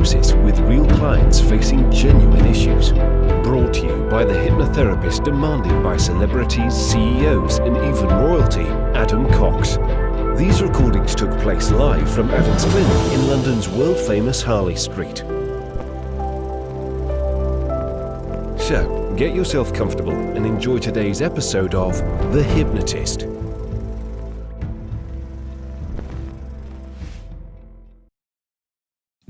Hypnosis with real clients facing genuine issues. Brought to you by the hypnotherapist demanded by celebrities, CEOs, and even royalty, Adam Cox. These recordings took place live from Adam's clinic in London's world-famous Harley Street. So, get yourself comfortable and enjoy today's episode of The Hypnotist.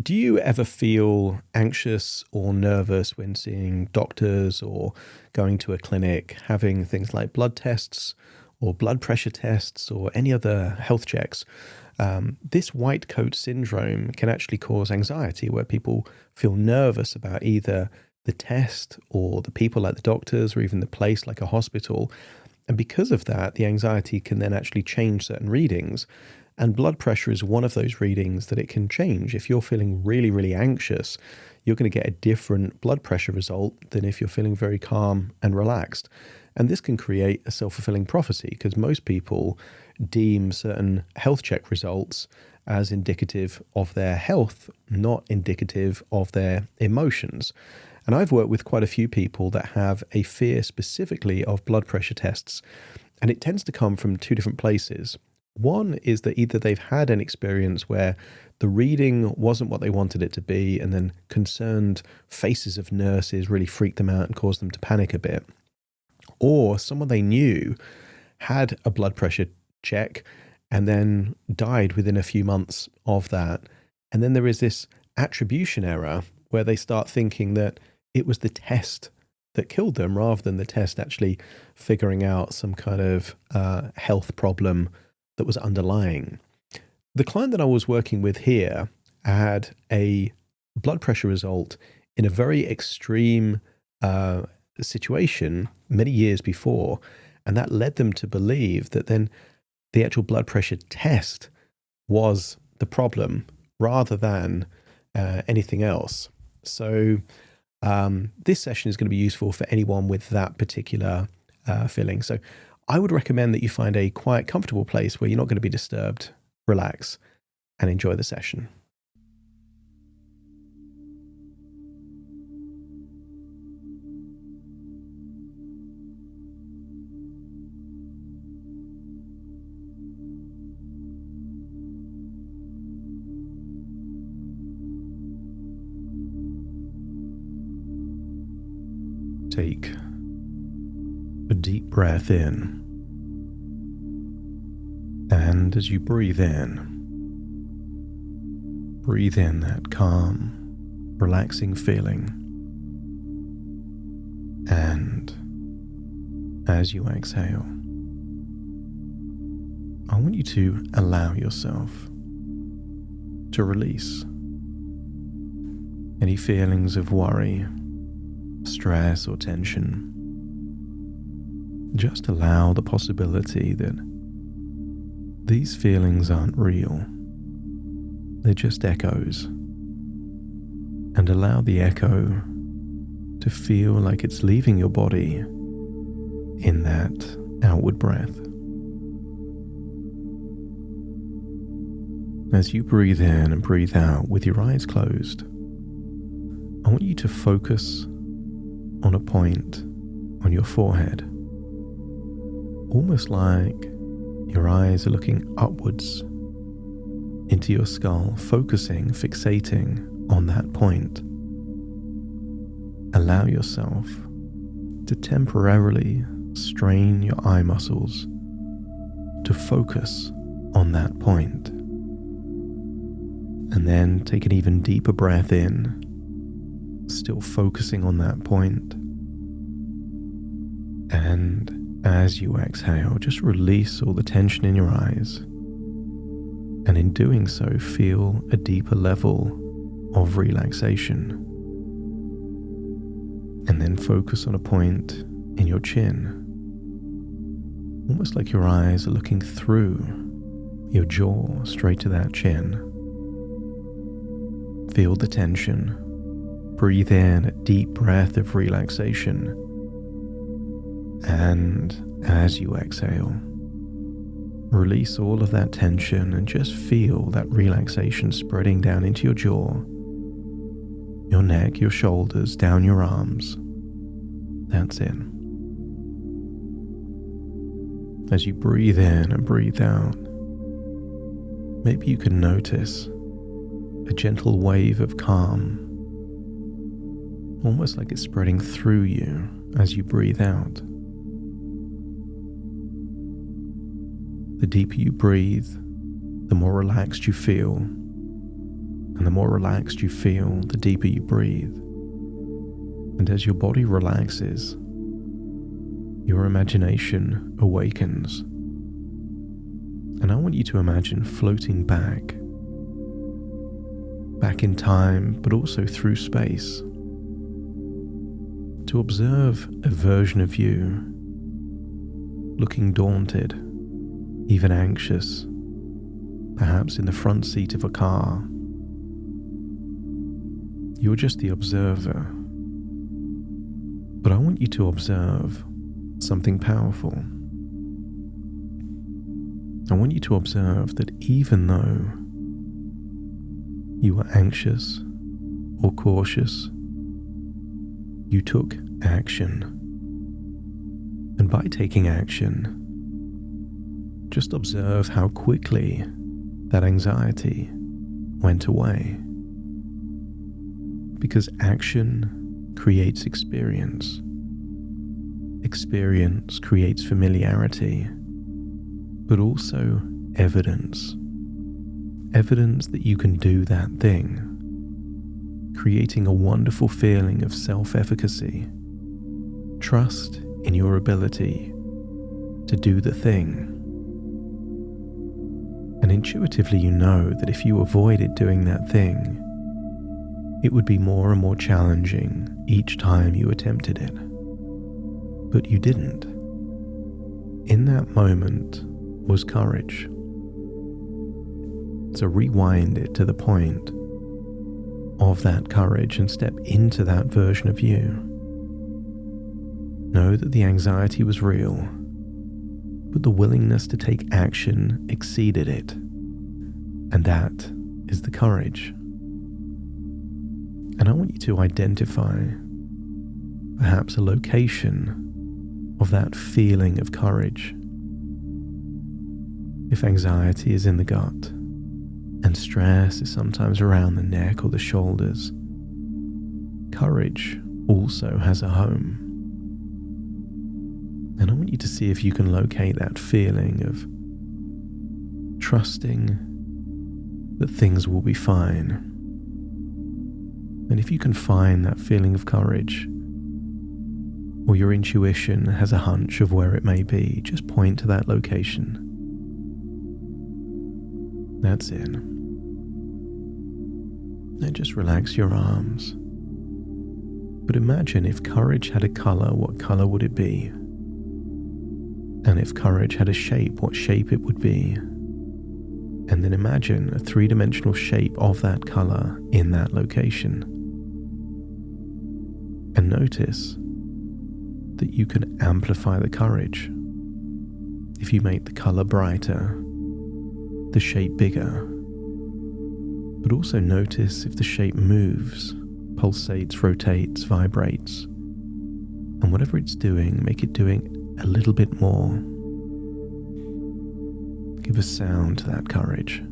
Do you ever feel anxious or nervous when seeing doctors or going to a clinic, having things like blood tests or blood pressure tests or any other health checks? This white coat syndrome can actually cause anxiety, where people feel nervous about either the test or the people like the doctors or even the place like a hospital. And because of that, the anxiety can then actually change certain readings. And blood pressure is one of those readings that it can change. If you're feeling really, really anxious, you're going to get a different blood pressure result than if you're feeling very calm and relaxed. And this can create a self-fulfilling prophecy, because most people deem certain health check results as indicative of their health, not indicative of their emotions. And I've worked with quite a few people that have a fear specifically of blood pressure tests, and it tends to come from two different places. One is that either they've had an experience where the reading wasn't what they wanted it to be, and then concerned faces of nurses really freaked them out and caused them to panic a bit. Or someone they knew had a blood pressure check and then died within a few months of that. And then there is this attribution error where they start thinking that it was the test that killed them rather than the test actually figuring out some kind of health problem that was underlying. The client that I was working with here had a blood pressure result in a very extreme situation many years before, and that led them to believe that then the actual blood pressure test was the problem rather than anything else. So this session is going to be useful for anyone with that particular feeling. So I would recommend that you find a quiet, comfortable place where you're not going to be disturbed, relax, and enjoy the session. Take a deep breath in, and as you breathe in that calm, relaxing feeling, and as you exhale, I want you to allow yourself to release any feelings of worry, stress, or tension. Just allow the possibility that these feelings aren't real. They're just echoes. And allow the echo to feel like it's leaving your body in that outward breath. As you breathe in and breathe out with your eyes closed, I want you to focus on a point on your forehead, almost like your eyes are looking upwards into your skull, fixating on that point. Allow yourself to temporarily strain your eye muscles to focus on that point. And then take an even deeper breath in, still focusing on that point. And as you exhale, just release all the tension in your eyes. And in doing so, feel a deeper level of relaxation. And then focus on a point in your chin, almost like your eyes are looking through your jaw straight to that chin. Feel the tension. Breathe in a deep breath of relaxation. And as you exhale, release all of that tension and just feel that relaxation spreading down into your jaw your neck, your shoulders, down your arms. That's it. As you breathe in and breathe out, maybe you can notice a gentle wave of calm, almost like it's spreading through you as you breathe out. The deeper you breathe, the more relaxed you feel. And the more relaxed you feel, the deeper you breathe. And as your body relaxes, your imagination awakens. And I want you to imagine floating back in time, but also through space, to observe a version of you looking daunted, even anxious, perhaps in the front seat of a car. You're just the observer. But I want you to observe something powerful. I want you to observe that even though you were anxious or cautious, you took action. And by taking action, just observe how quickly that anxiety went away. Because action creates experience. Experience creates familiarity, but also evidence. Evidence that you can do that thing, creating a wonderful feeling of self-efficacy, trust in your ability to do the thing. And intuitively you know that if you avoided doing that thing, it would be more and more challenging each time you attempted it. But you didn't. In that moment was courage. So rewind it to the point of that courage and step into that version of you. Know that the anxiety was real, but the willingness to take action exceeded it. And that is the courage. And I want you to identify perhaps a location of that feeling of courage. If anxiety is in the gut, and stress is sometimes around the neck or the shoulders, courage also has a home. And I want you to see if you can locate that feeling of trusting that things will be fine. And if you can find that feeling of courage, or your intuition has a hunch of where it may be, just point to that location. That's it. Now just relax your arms. But imagine if courage had a color, what color would it be? And if courage had a shape, what shape it would be? And then imagine a three-dimensional shape of that color in that location. And notice that you can amplify the courage. If you make the color brighter, the shape bigger. But also notice if the shape moves, pulsates, rotates, vibrates. And whatever it's doing, make it doing a little bit more. Give a sound to that courage.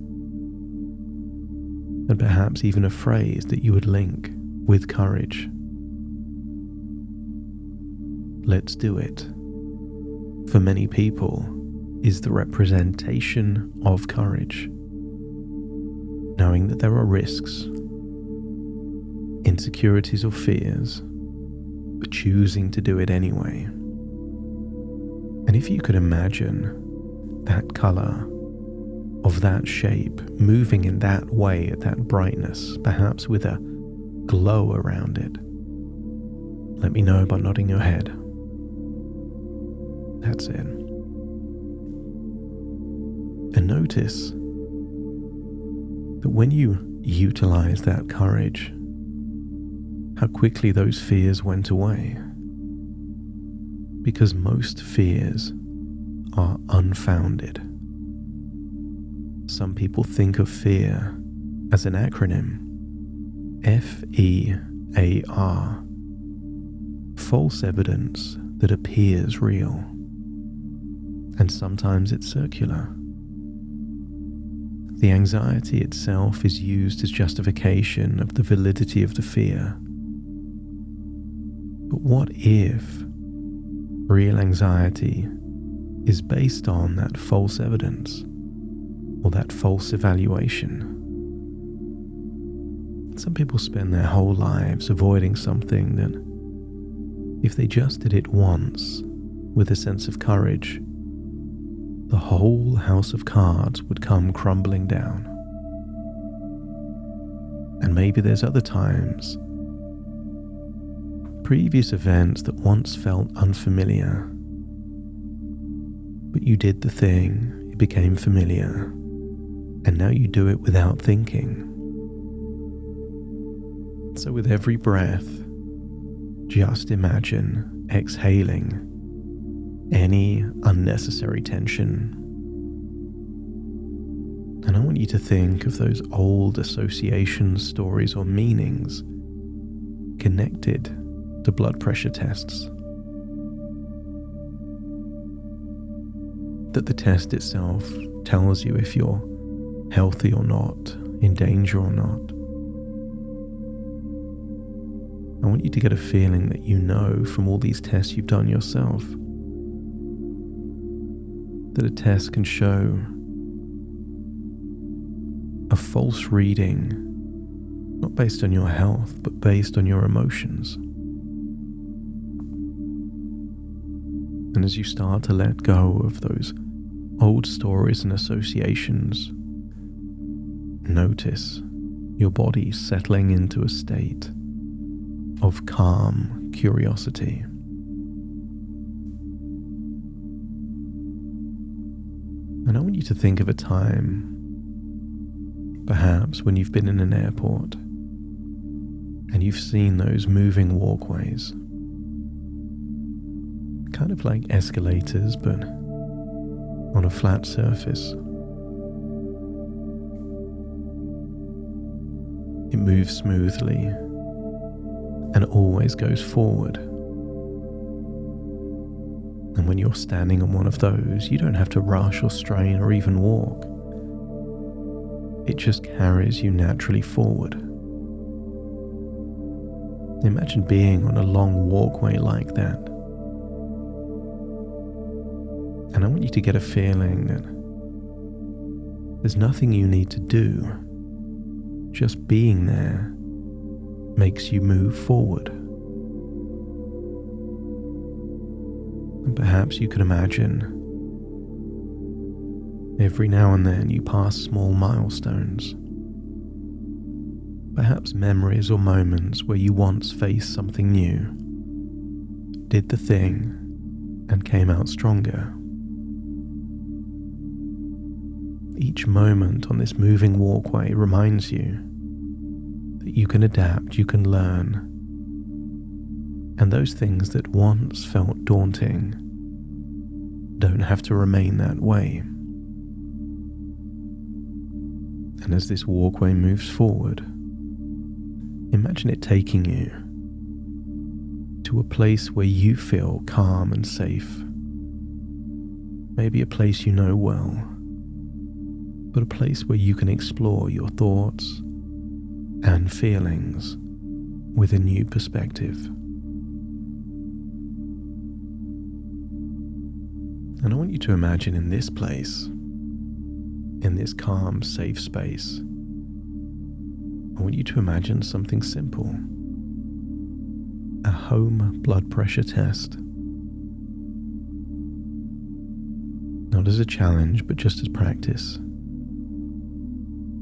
And perhaps even a phrase that you would link with courage. Let's do it. For many people, is the representation of courage. Knowing that there are risks, insecurities or fears, but choosing to do it anyway. And if you could imagine that color of that shape moving in that way at that brightness, perhaps with a glow around it, let me know by nodding your head. That's it. And notice that when you utilize that courage, how quickly those fears went away. Because most fears are unfounded. Some people think of fear as an acronym, FEAR, AR. False evidence that appears real. And sometimes it's circular. The anxiety itself is used as justification of the validity of the fear. But what if real anxiety is based on that false evidence or that false evaluation? Some people spend their whole lives avoiding something that, if they just did it once with a sense of courage, the whole house of cards would come crumbling down. And maybe there's other times, previous events that once felt unfamiliar, but you did the thing, it became familiar, and now you do it without thinking. So with every breath, just imagine exhaling any unnecessary tension. And I want you to think of those old associations, stories, or meanings connected to blood pressure tests. That the test itself tells you if you're healthy or not, in danger or not. I want you to get a feeling that you know from all these tests you've done yourself that a test can show a false reading, not based on your health, but based on your emotions. And as you start to let go of those old stories and associations, notice your body settling into a state of calm curiosity. And I want you to think of a time, perhaps when you've been in an airport and you've seen those moving walkways, kind of like escalators, but on a flat surface. It moves smoothly and always goes forward. And when you're standing on one of those, you don't have to rush or strain or even walk. It just carries you naturally forward. Imagine being on a long walkway like that. And I want you to get a feeling that there's nothing you need to do. Just being there makes you move forward. And perhaps you could imagine every now and then you pass small milestones. Perhaps memories or moments where you once faced something new, did the thing, and came out stronger. Each moment on this moving walkway reminds you that you can adapt, you can learn, and those things that once felt daunting don't have to remain that way. And as this walkway moves forward, imagine it taking you to a place where you feel calm and safe. Maybe a place you know well, but a place where you can explore your thoughts and feelings with a new perspective. And I want you to imagine in this place, in this calm, safe space, I want you to imagine something simple. A home blood pressure test. Not as a challenge, but just as practice.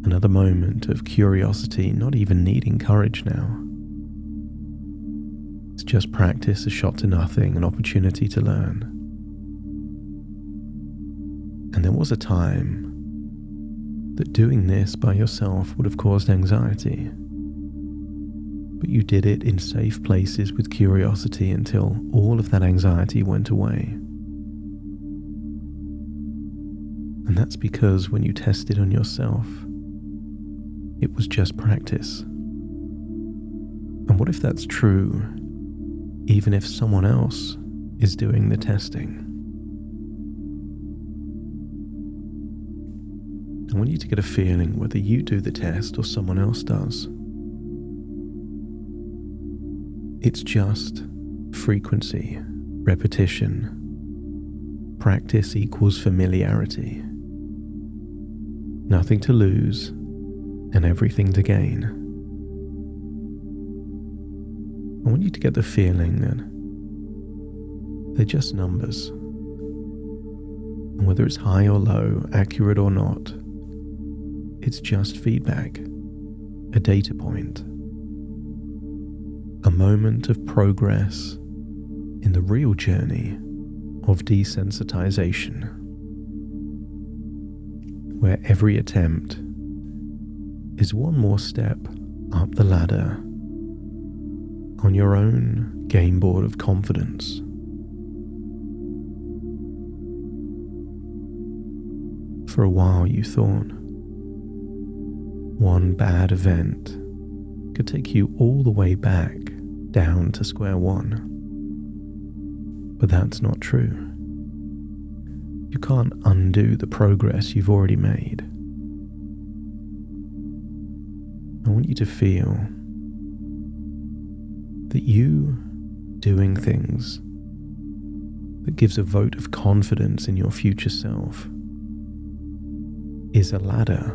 Another moment of curiosity, not even needing courage now. It's just practice, a shot to nothing, an opportunity to learn. And there was a time that doing this by yourself would have caused anxiety. But you did it in safe places with curiosity until all of that anxiety went away. And that's because when you tested on yourself, it was just practice. And And what if that's true, even if someone else is doing the testing? I want you to get a feeling whether you do the test or someone else does. It's just frequency, repetition. Practice equals familiarity. Nothing to lose and everything to gain. I want you to get the feeling that they're just numbers. And whether it's high or low, accurate or not, it's just feedback, a data point, a moment of progress in the real journey of desensitization, where every attempt is one more step up the ladder on your own game board of confidence. For a while you thought one bad event could take you all the way back down to square one. But that's not true. You can't undo the progress you've already made. I want you to feel that you doing things that gives a vote of confidence in your future self is a ladder.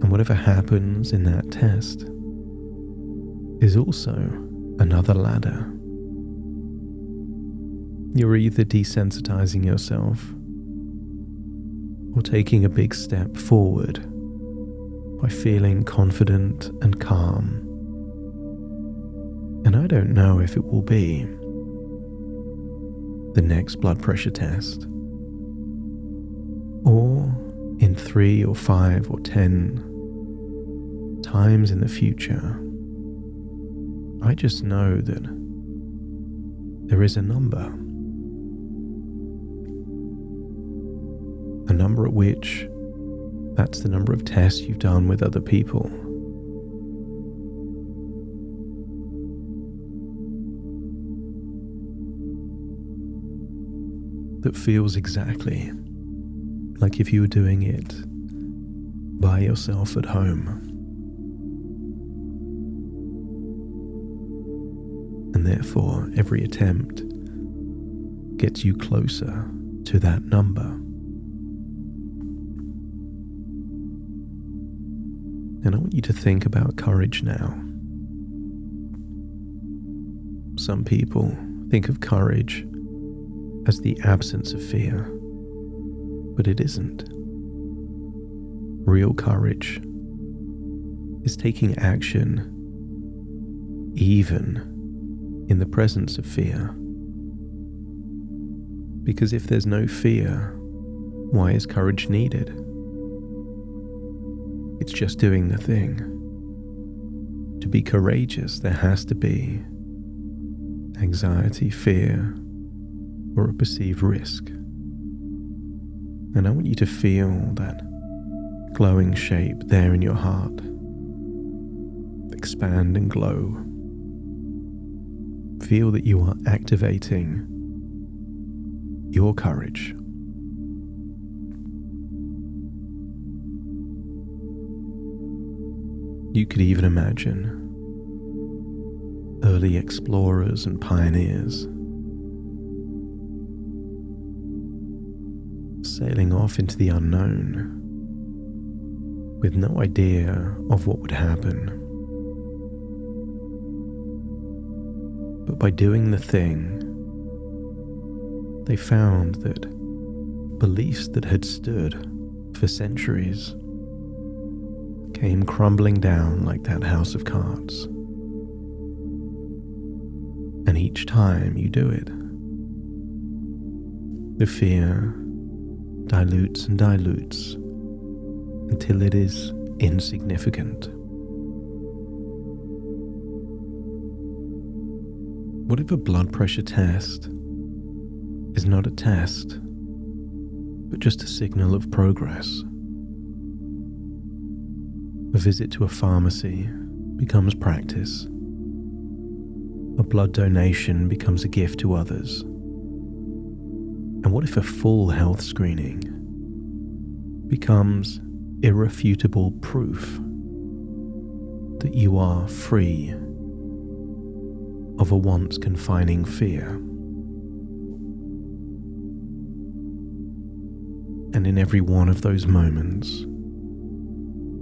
And whatever happens in that test is also another ladder. You're either desensitizing yourself or taking a big step forward by feeling confident and calm. And I don't know if it will be the next blood pressure test, or in 3 or 5 or 10 times in the future. I just know that there is a number at which that's the number of tests you've done with other people. That feels exactly like if you were doing it by yourself at home. And therefore, every attempt gets you closer to that number. And I want you to think about courage now. Some people think of courage as the absence of fear, but it isn't. Real courage is taking action even in the presence of fear. Because if there's no fear, why is courage needed? It's just doing the thing. To be courageous, there has to be anxiety, fear, or a perceived risk. And I want you to feel that glowing shape there in your heart. Expand and glow. Feel that you are activating your courage. You could even imagine early explorers and pioneers sailing off into the unknown with no idea of what would happen. But by doing the thing, they found that beliefs that had stood for centuries came crumbling down like that house of cards. And each time you do it, the fear dilutes and dilutes until it is insignificant. What if a blood pressure test is not a test, but just a signal of progress? A visit to a pharmacy becomes practice. A blood donation becomes a gift to others. And what if a full health screening becomes irrefutable proof that you are free of a once confining fear? And in every one of those moments,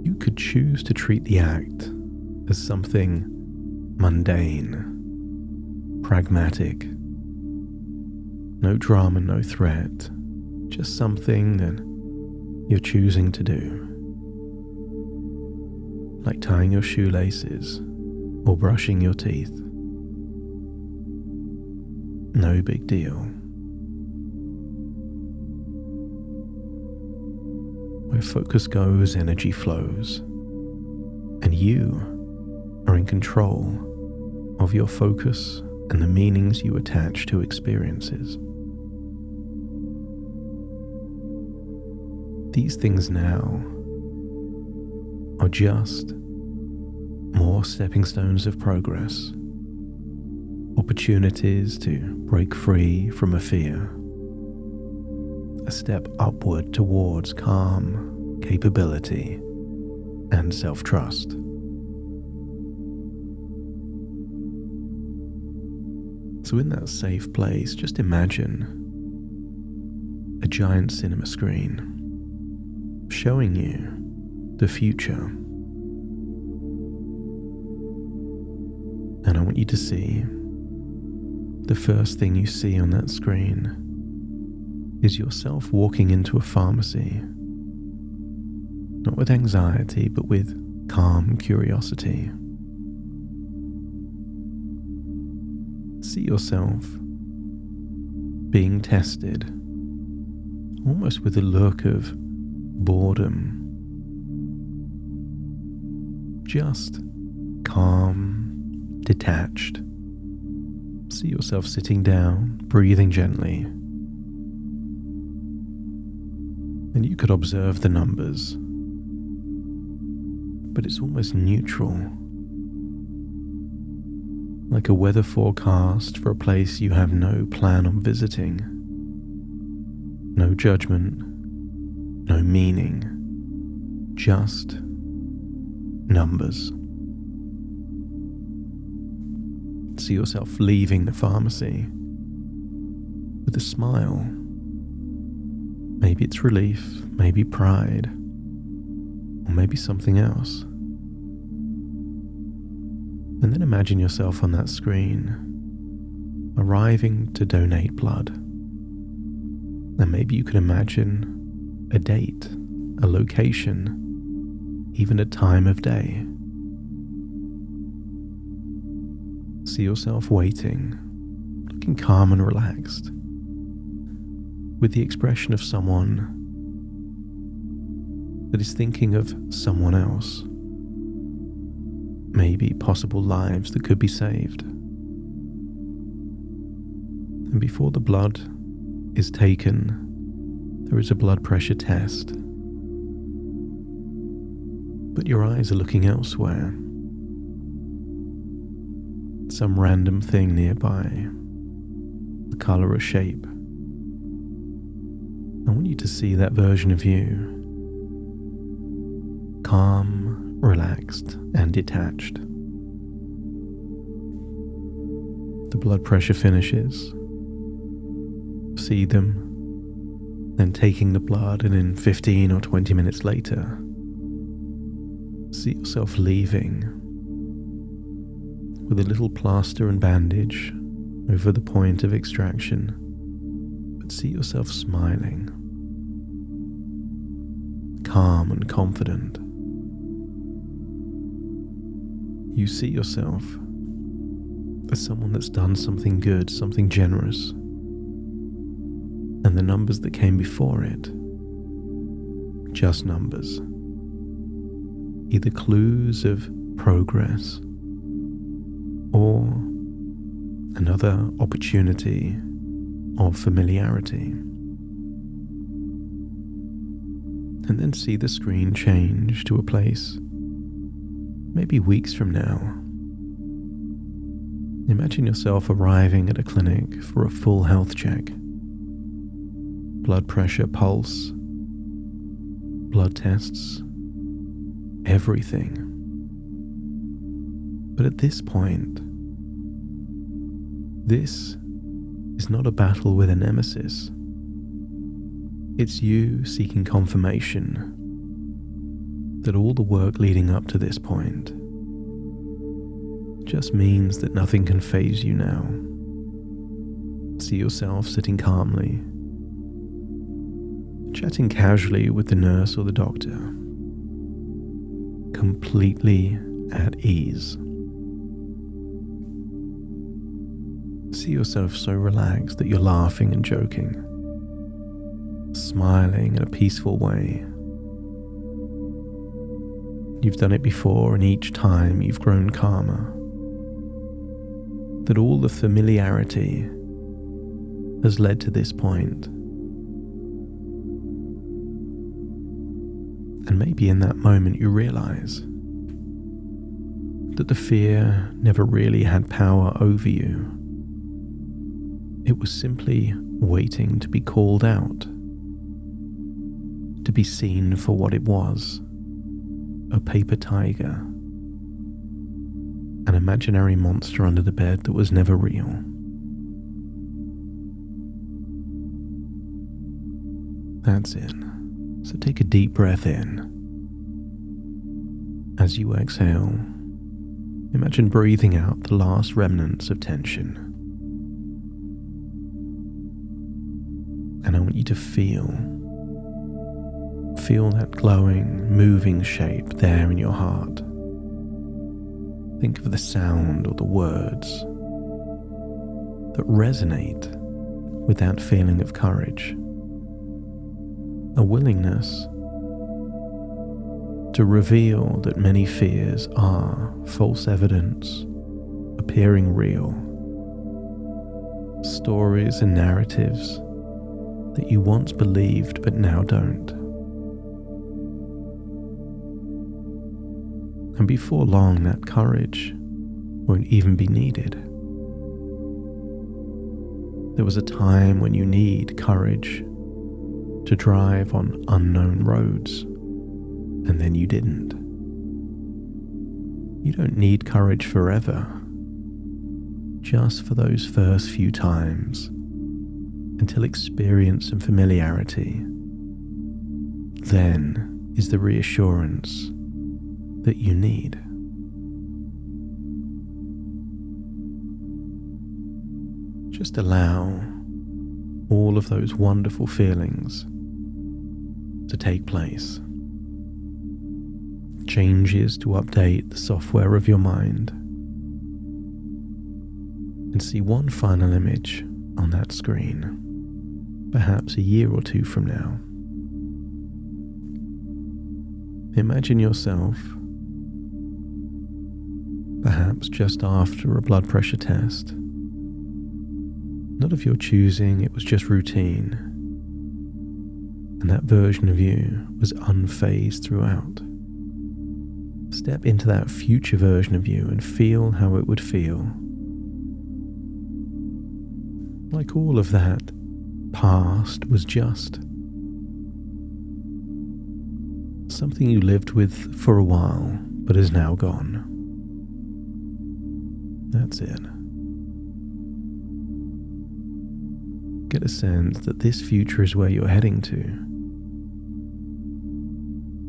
you could choose to treat the act as something mundane, pragmatic, no drama, no threat, just something that you're choosing to do. Like tying your shoelaces or brushing your teeth. No big deal. Where focus goes, energy flows, and you are in control of your focus and the meanings you attach to experiences. These things now are just more stepping stones of progress, opportunities to break free from a fear, a step upward towards calm, capability, and self-trust. So in that safe place, just imagine a giant cinema screen showing you the future. And I want you to see the first thing you see on that screen is yourself walking into a pharmacy, not with anxiety, but with calm curiosity. See yourself being tested, almost with a look of boredom, just calm, detached. See yourself sitting down, breathing gently, and you could observe the numbers, but it's almost neutral, like a weather forecast for a place you have no plan on visiting. No judgment, no meaning, just numbers. See yourself leaving the pharmacy with a smile. Maybe it's relief, maybe pride, or maybe something else. And then imagine yourself on that screen, arriving to donate blood. And maybe you could imagine a date, a location, even a time of day. See yourself waiting, looking calm and relaxed, with the expression of someone that is thinking of someone else. Maybe possible lives that could be saved. And before the blood is taken, there is a blood pressure test. But your eyes are looking elsewhere. Some random thing nearby, a color or shape. I want you to see that version of you, calm, relaxed, and detached. The blood pressure finishes. See them, then taking the blood, and in 15 or 20 minutes later, see yourself leaving with a little plaster and bandage over the point of extraction, but see yourself smiling, calm and confident. You see yourself as someone that's done something good, something generous, and the numbers that came before it, just numbers, either clues of progress or another opportunity of familiarity. And then see the screen change to a place maybe weeks from now, imagine yourself arriving at a clinic for a full health check. Blood pressure, pulse, blood tests, everything. But at this point, this is not a battle with a nemesis. It's you seeking confirmation that all the work leading up to this point just means that nothing can faze you now. See yourself sitting calmly, chatting casually with the nurse or the doctor, completely at ease. See yourself so relaxed that you're laughing and joking, smiling in a peaceful way. You've done it before, and each time you've grown calmer. That all the familiarity has led to this point. And maybe in that moment you realize that the fear never really had power over you. It was simply waiting to be called out, to be seen for what it was, a paper tiger, an imaginary monster under the bed that was never real. That's it. So take a deep breath in. As you exhale, imagine breathing out the last remnants of tension. And I want you to feel that glowing, moving shape there in your heart. Think of the sound or the words that resonate with that feeling of courage. A willingness to reveal that many fears are false evidence appearing real. Stories and narratives that you once believed but now don't. And before long, that courage won't even be needed. There was a time when you need courage to drive on unknown roads, and then you didn't. You don't need courage forever, just for those first few times, until experience and familiarity. Then is the reassurance that you need. Just allow all of those wonderful feelings to take place. Changes to update the software of your mind, and see one final image on that screen, perhaps a year or two from now. Imagine yourself, perhaps just after a blood pressure test. Not of your choosing, it was just routine. And that version of you was unfazed throughout. Step into that future version of you and feel how it would feel. Like all of that past was just something you lived with for a while, but is now gone. That's it. Get a sense that this future is where you're heading to.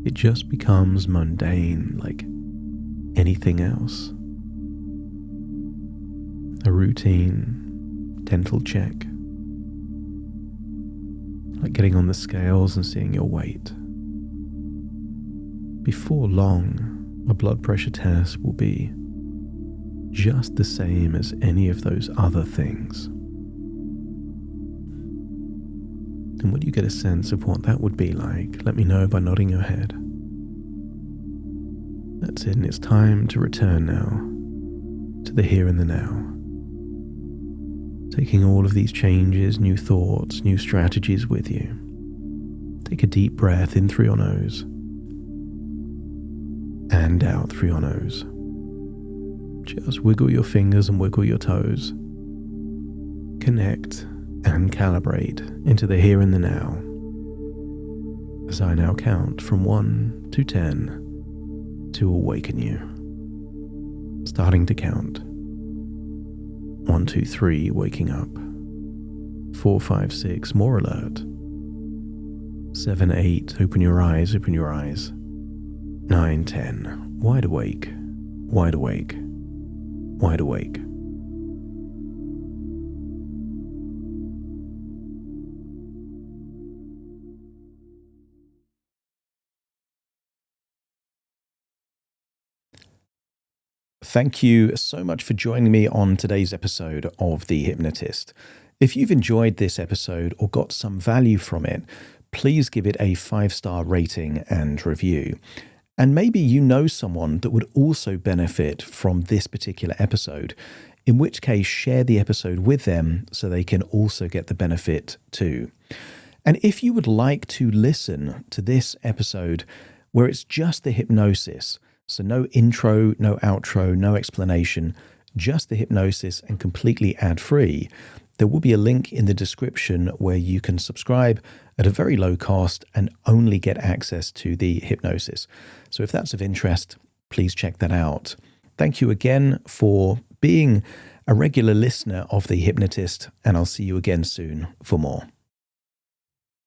It just becomes mundane, like anything else. A routine dental check, like getting on the scales and seeing your weight. Before long, a blood pressure test will be just the same as any of those other things. And when you get a sense of what that would be like, let me know by nodding your head. That's it, and it's time to return now to the here and the now. Taking all of these changes, new thoughts, new strategies with you. Take a deep breath in through your nose. and out through your nose. Just wiggle your fingers and wiggle your toes. Connect and calibrate into the here and the now. As I now count from 1 to 10 to awaken you. Starting to count. 1, 2, 3, waking up. 4, 5, 6, more alert. 7, 8, open your eyes, open your eyes. 9, 10, wide awake, wide awake, wide awake. Thank you so much for joining me on today's episode of The Hypnotist. If you've enjoyed this episode or got some value from it, please give it a 5-star rating and review. And maybe you know someone that would also benefit from this particular episode, in which case share the episode with them so they can also get the benefit too. And if you would like to listen to this episode where it's just the hypnosis, so no intro, no outro, no explanation, just the hypnosis and completely ad-free, there will be a link in the description where you can subscribe at a very low cost and only get access to the hypnosis. So if that's of interest, please check that out. Thank you again for being a regular listener of The Hypnotist, and I'll see you again soon for more.